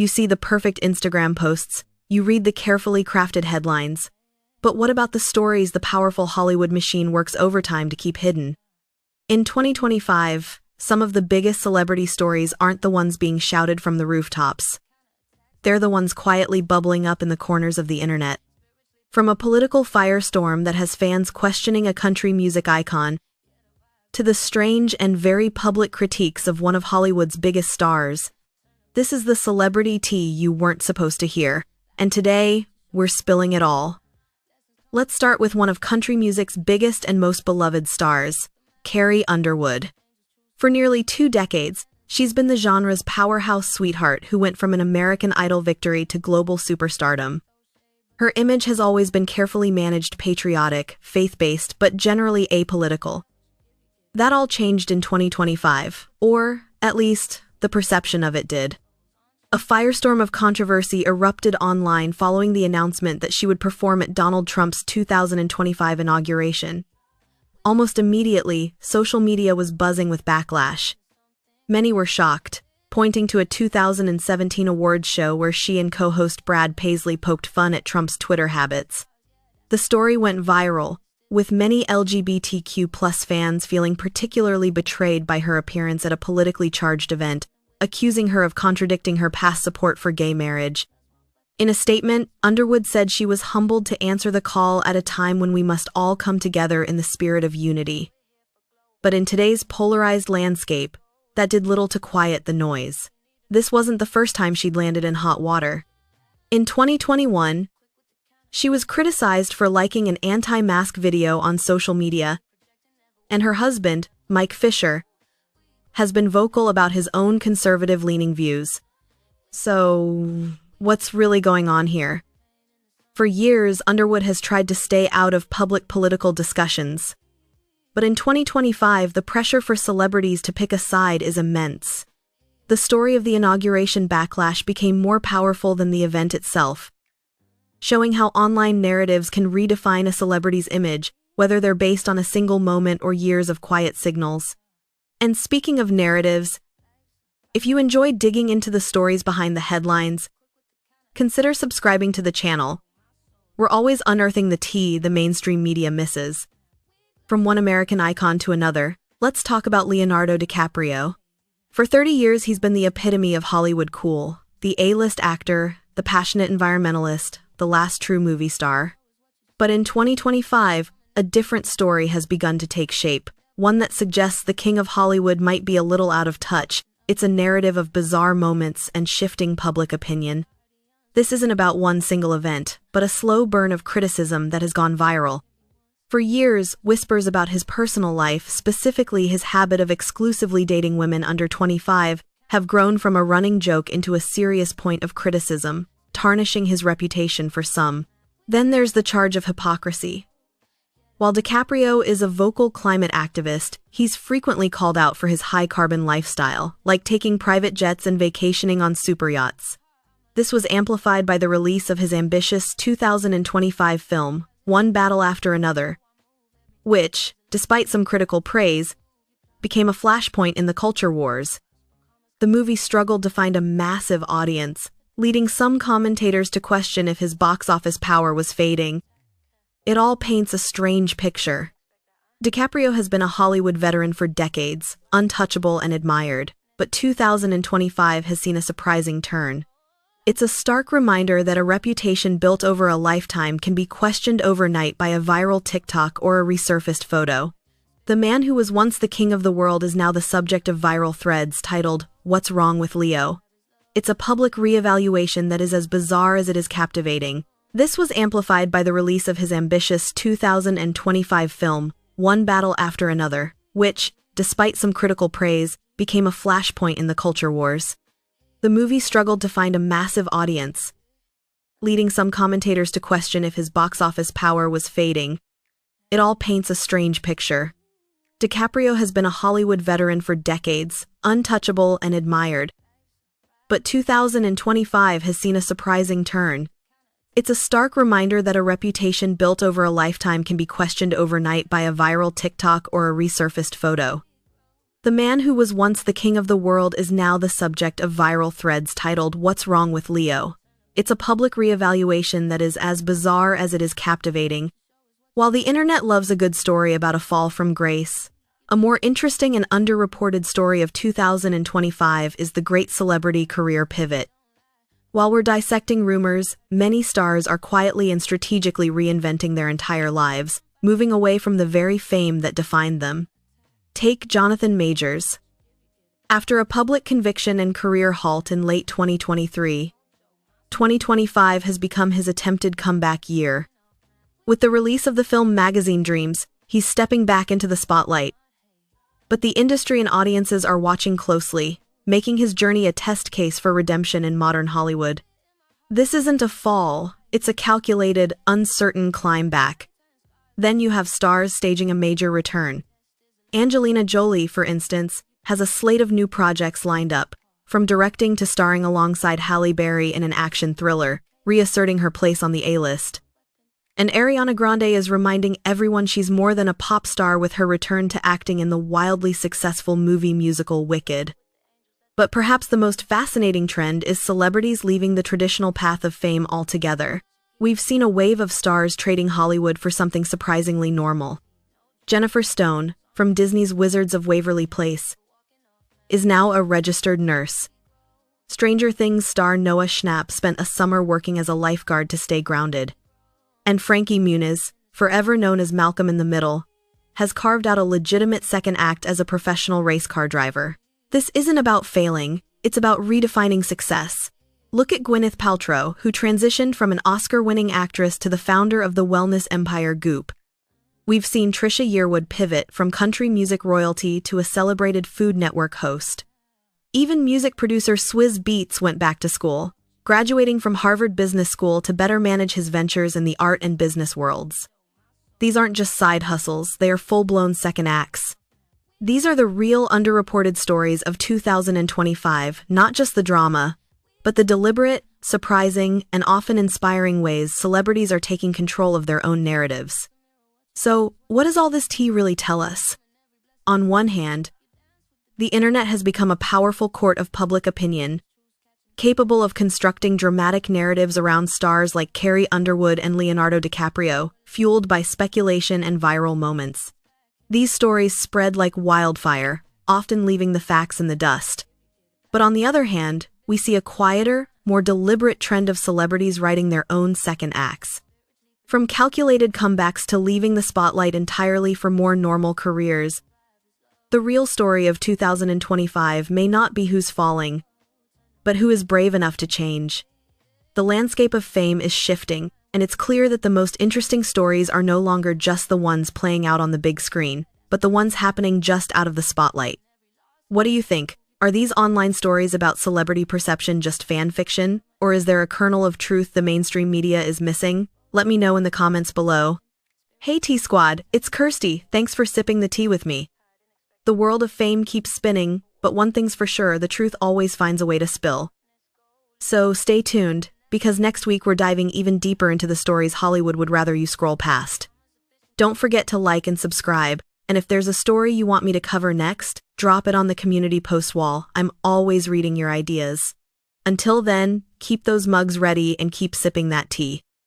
You see the perfect Instagram posts, you read the carefully crafted headlines. But what about the stories the powerful Hollywood machine works overtime to keep hidden? In 2025, some of the biggest celebrity stories aren't the ones being shouted from the rooftops. They're the ones quietly bubbling up in the corners of the internet. From a political firestorm that has fans questioning a country music icon, to the strange and very public critiques of one of Hollywood's biggest stars, this is the celebrity tea you weren't supposed to hear, and today, we're spilling it all. Let's start with one of country music's biggest and most beloved stars, Carrie Underwood. For nearly 2 decades, she's been the genre's powerhouse sweetheart who went from an American Idol victory to global superstardom. Her image has always been carefully managed, patriotic, faith-based, but generally apolitical. That all changed in 2025, or, at least, the perception of it did. A firestorm of controversy erupted online following the announcement that she would perform at Donald Trump's 2025 inauguration. Almost immediately, social media was buzzing with backlash. Many were shocked, pointing to a 2017 awards show where she and co-host Brad Paisley poked fun at Trump's Twitter habits. The story went viral, with many LGBTQ+ fans feeling particularly betrayed by her appearance at a politically charged event, accusing her of contradicting her past support for gay marriage. In a statement, Underwood said she was humbled to answer the call at a time when we must all come together in the spirit of unity. But in today's polarized landscape, that did little to quiet the noise. This wasn't the first time she'd landed in hot water. In 2021, she was criticized for liking an anti-mask video on social media, and her husband, Mike Fisher, has been vocal about his own conservative-leaning views. So, what's really going on here? For years, Underwood has tried to stay out of public political discussions. But in 2025, the pressure for celebrities to pick a side is immense. The story of the inauguration backlash became more powerful than the event itself, showing how online narratives can redefine a celebrity's image, whether they're based on a single moment or years of quiet signals. And speaking of narratives, if you enjoy digging into the stories behind the headlines, consider subscribing to the channel. We're always unearthing the tea the mainstream media misses. From one American icon to another, let's talk about Leonardo DiCaprio. For 30 years, he's been the epitome of Hollywood cool, the A-list actor, the passionate environmentalist, the last true movie star. But in 2025, a different story has begun to take shape, one that suggests the king of Hollywood might be a little out of touch. It's a narrative of bizarre moments and shifting public opinion. This isn't about one single event, but a slow burn of criticism that has gone viral. For years, whispers about his personal life, specifically his habit of exclusively dating women under 25, have grown from a running joke into a serious point of criticism, tarnishing his reputation for some. Then there's the charge of hypocrisy. While DiCaprio is a vocal climate activist, he's frequently called out for his high-carbon lifestyle, like taking private jets and vacationing on super yachts. This was amplified by the release of his ambitious 2025 film, One Battle After Another, which, despite some critical praise, became a flashpoint in the culture wars. The movie struggled to find a massive audience, leading some commentators to question if his box office power was fading. It all paints a strange picture. DiCaprio has been a Hollywood veteran for decades, untouchable and admired, but 2025 has seen a surprising turn. It's a stark reminder that a reputation built over a lifetime can be questioned overnight by a viral TikTok or a resurfaced photo. The man who was once the king of the world is now the subject of viral threads titled, "What's Wrong with Leo?" It's a public reevaluation that is as bizarre as it is captivating. This was amplified by the release of his ambitious 2025 film, One Battle After Another, which, despite some critical praise, became a flashpoint in the culture wars. The movie struggled to find a massive audience, leading some commentators to question if his box office power was fading. It all paints a strange picture. DiCaprio has been a Hollywood veteran for decades, untouchable and admired. But 2025 has seen a surprising turn. It's a stark reminder that a reputation built over a lifetime can be questioned overnight by a viral TikTok or a resurfaced photo. The man who was once the king of the world is now the subject of viral threads titled "What's Wrong with Leo?" It's a public reevaluation that is as bizarre as it is captivating. While the internet loves a good story about a fall from grace, a more interesting and underreported story of 2025 is the great celebrity career pivot. While we're dissecting rumors, many stars are quietly and strategically reinventing their entire lives, moving away from the very fame that defined them. Take Jonathan Majors. After a public conviction and career halt in late 2023, 2025 has become his attempted comeback year. With the release of the film Magazine Dreams, he's stepping back into the spotlight. But the industry and audiences are watching closely, making his journey a test case for redemption in modern Hollywood. This isn't a fall, it's a calculated, uncertain climb back. Then you have stars staging a major return. Angelina Jolie, for instance, has a slate of new projects lined up, from directing to starring alongside Halle Berry in an action thriller, reasserting her place on the A-list. And Ariana Grande is reminding everyone she's more than a pop star with her return to acting in the wildly successful movie musical Wicked. But perhaps the most fascinating trend is celebrities leaving the traditional path of fame altogether. We've seen a wave of stars trading Hollywood for something surprisingly normal. Jennifer Stone, from Disney's Wizards of Waverly Place, is now a registered nurse. Stranger Things star Noah Schnapp spent a summer working as a lifeguard to stay grounded. And Frankie Muniz, forever known as Malcolm in the Middle, has carved out a legitimate second act as a professional race car driver. This isn't about failing, it's about redefining success. Look at Gwyneth Paltrow, who transitioned from an Oscar-winning actress to the founder of the wellness empire Goop. We've seen Trisha Yearwood pivot from country music royalty to a celebrated Food Network host. Even music producer Swizz Beatz went back to school, graduating from Harvard Business School to better manage his ventures in the art and business worlds. These aren't just side hustles, they are full-blown second acts. These are the real underreported stories of 2025, not just the drama, but the deliberate, surprising, and often inspiring ways celebrities are taking control of their own narratives. So, what does all this tea really tell us? On one hand, the internet has become a powerful court of public opinion, capable of constructing dramatic narratives around stars like Carrie Underwood and Leonardo DiCaprio, fueled by speculation and viral moments. These stories spread like wildfire, often leaving the facts in the dust. But on the other hand, we see a quieter, more deliberate trend of celebrities writing their own second acts. From calculated comebacks to leaving the spotlight entirely for more normal careers, the real story of 2025 may not be who's falling, but who is brave enough to change. The landscape of fame is shifting, and it's clear that the most interesting stories are no longer just the ones playing out on the big screen, but the ones happening just out of the spotlight. What do you think? Are these online stories about celebrity perception just fan fiction, or is there a kernel of truth the mainstream media is missing? Let me know in the comments below. Hey Tea Squad, it's Kirsty, thanks for sipping the tea with me. The world of fame keeps spinning, but one thing's for sure, the truth always finds a way to spill. So stay tuned, because next week we're diving even deeper into the stories Hollywood would rather you scroll past. Don't forget to like and subscribe, and if there's a story you want me to cover next, drop it on the community post wall. I'm always reading your ideas. Until then, keep those mugs ready and keep sipping that tea.